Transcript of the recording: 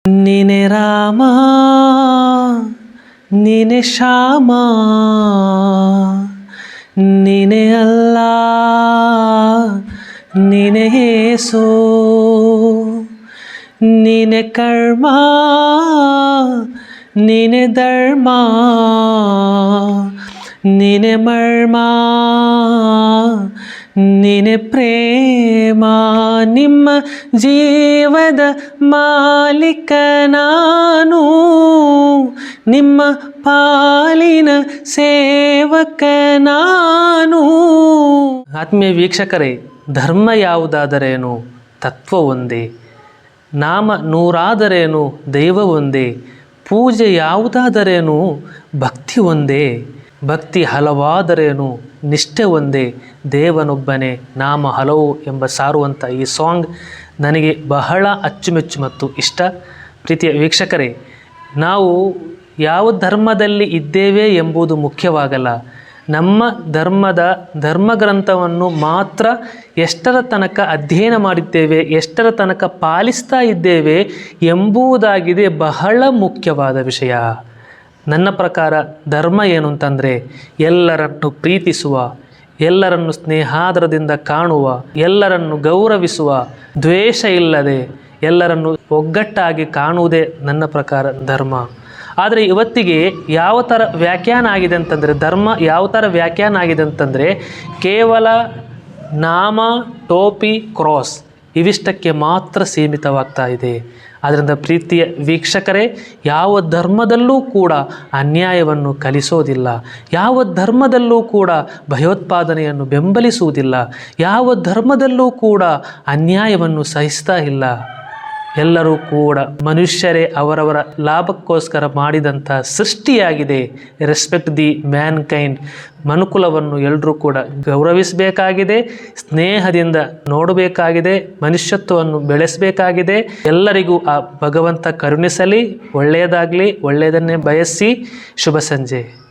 ನೀನೆ ರಾಮ ನೀನೆ ಶ್ಯಾಮ ನೀನೆ ಅಲ್ಲ ನೀನೆ ಯೇಸು ನೀನೆ ಕರ್ಮ ನೀನೆ ಧರ್ಮ ನೀನೆ ಮರ್ಮ ನೀನೆ ಪ್ರೇಮ ನಿಮ್ಮ ಜೀವದ ಮಾಲೀಕ ನಾನು ನಿಮ್ಮ ಪಾಲಿನ ಸೇವಕ ನಾನು. ಆತ್ಮೀಯ ವೀಕ್ಷಕರೇ, ಧರ್ಮ ಯಾವುದಾದರೇನು? ತತ್ವ ಒಂದೇ. ನಾಮ ನೂರಾದರೇನು? ದೈವ ಒಂದೇ. ಪೂಜೆ ಯಾವುದಾದರೇನು? ಭಕ್ತಿ ಒಂದೇ. ಭಕ್ತಿ ಹಲವಾದರೇನು? ನಿಷ್ಠೆ ಒಂದೇ. ದೇವನೊಬ್ಬನೇ, ನಾಮ ಹಲವು ಎಂಬ ಸಾರುವಂಥ ಈ ಸಾಂಗ್ ನನಗೆ ಬಹಳ ಅಚ್ಚುಮೆಚ್ಚು ಮತ್ತು ಇಷ್ಟ. ಪ್ರೀತಿಯ ವೀಕ್ಷಕರೇ, ನಾವು ಯಾವ ಧರ್ಮದಲ್ಲಿ ಇದ್ದೇವೆ ಎಂಬುದು ಮುಖ್ಯವಾಗಲ್ಲ. ನಮ್ಮ ಧರ್ಮಗ್ರಂಥವನ್ನು ಮಾತ್ರ ಎಷ್ಟರ ತನಕ ಅಧ್ಯಯನ ಮಾಡಿದ್ದೇವೆ, ಎಷ್ಟರ ತನಕ ಪಾಲಿಸ್ತಾ ಇದ್ದೇವೆ ಎಂಬುದಾಗಿದೆ ಬಹಳ ಮುಖ್ಯವಾದ ವಿಷಯ. ನನ್ನ ಪ್ರಕಾರ ಧರ್ಮ ಏನು ಅಂತಂದರೆ, ಎಲ್ಲರನ್ನು ಪ್ರೀತಿಸುವ, ಎಲ್ಲರನ್ನು ಸ್ನೇಹಾದರದಿಂದ ಕಾಣುವ, ಎಲ್ಲರನ್ನು ಗೌರವಿಸುವ, ದ್ವೇಷ ಇಲ್ಲದೆ ಎಲ್ಲರನ್ನು ಒಗ್ಗಟ್ಟಾಗಿ ಕಾಣುವುದೇ ನನ್ನ ಪ್ರಕಾರ ಧರ್ಮ. ಆದರೆ ಇವತ್ತಿಗೆ ಯಾವ ಥರ ವ್ಯಾಖ್ಯಾನ ಆಗಿದೆ ಅಂತಂದರೆ, ಧರ್ಮ ಯಾವ ಥರ ವ್ಯಾಖ್ಯಾನ ಆಗಿದೆ ಅಂತಂದರೆ, ಕೇವಲ ನಾಮ, ಟೋಪಿ, ಕ್ರಾಸ್ ಇವಿಷ್ಟಕ್ಕೆ ಮಾತ್ರ ಸೀಮಿತವಾಗ್ತಾ ಇದೆ. ಆದ್ದರಿಂದ ಪ್ರೀತಿಯ ವೀಕ್ಷಕರೇ, ಯಾವ ಧರ್ಮದಲ್ಲೂ ಕೂಡ ಅನ್ಯಾಯವನ್ನು ಕಲಿಸೋದಿಲ್ಲ, ಯಾವ ಧರ್ಮದಲ್ಲೂ ಕೂಡ ಭಯೋತ್ಪಾದನೆಯನ್ನು ಬೆಂಬಲಿಸುವುದಿಲ್ಲ, ಯಾವ ಧರ್ಮದಲ್ಲೂ ಕೂಡ ಅನ್ಯಾಯವನ್ನು ಸಹಿಸ್ತಾ ಇಲ್ಲ. ಎಲ್ಲರೂ ಕೂಡ ಮನುಷ್ಯರೇ ಅವರವರ ಲಾಭಕ್ಕೋಸ್ಕರ ಮಾಡಿದಂಥ ಸೃಷ್ಟಿಯಾಗಿದೆ. Respect the mankind. ಮನುಕುಲವನ್ನು ಎಲ್ಲರೂ ಕೂಡ ಗೌರವಿಸಬೇಕಾಗಿದೆ, ಸ್ನೇಹದಿಂದ ನೋಡಬೇಕಾಗಿದೆ, ಮನುಷ್ಯತ್ವವನ್ನು ಬೆಳೆಸಬೇಕಾಗಿದೆ. ಎಲ್ಲರಿಗೂ ಆ ಭಗವಂತ ಕರುಣಿಸಲಿ, ಒಳ್ಳೆಯದಾಗಲಿ, ಒಳ್ಳೆಯದನ್ನೇ ಬಯಸಿ. ಶುಭ ಸಂಜೆ.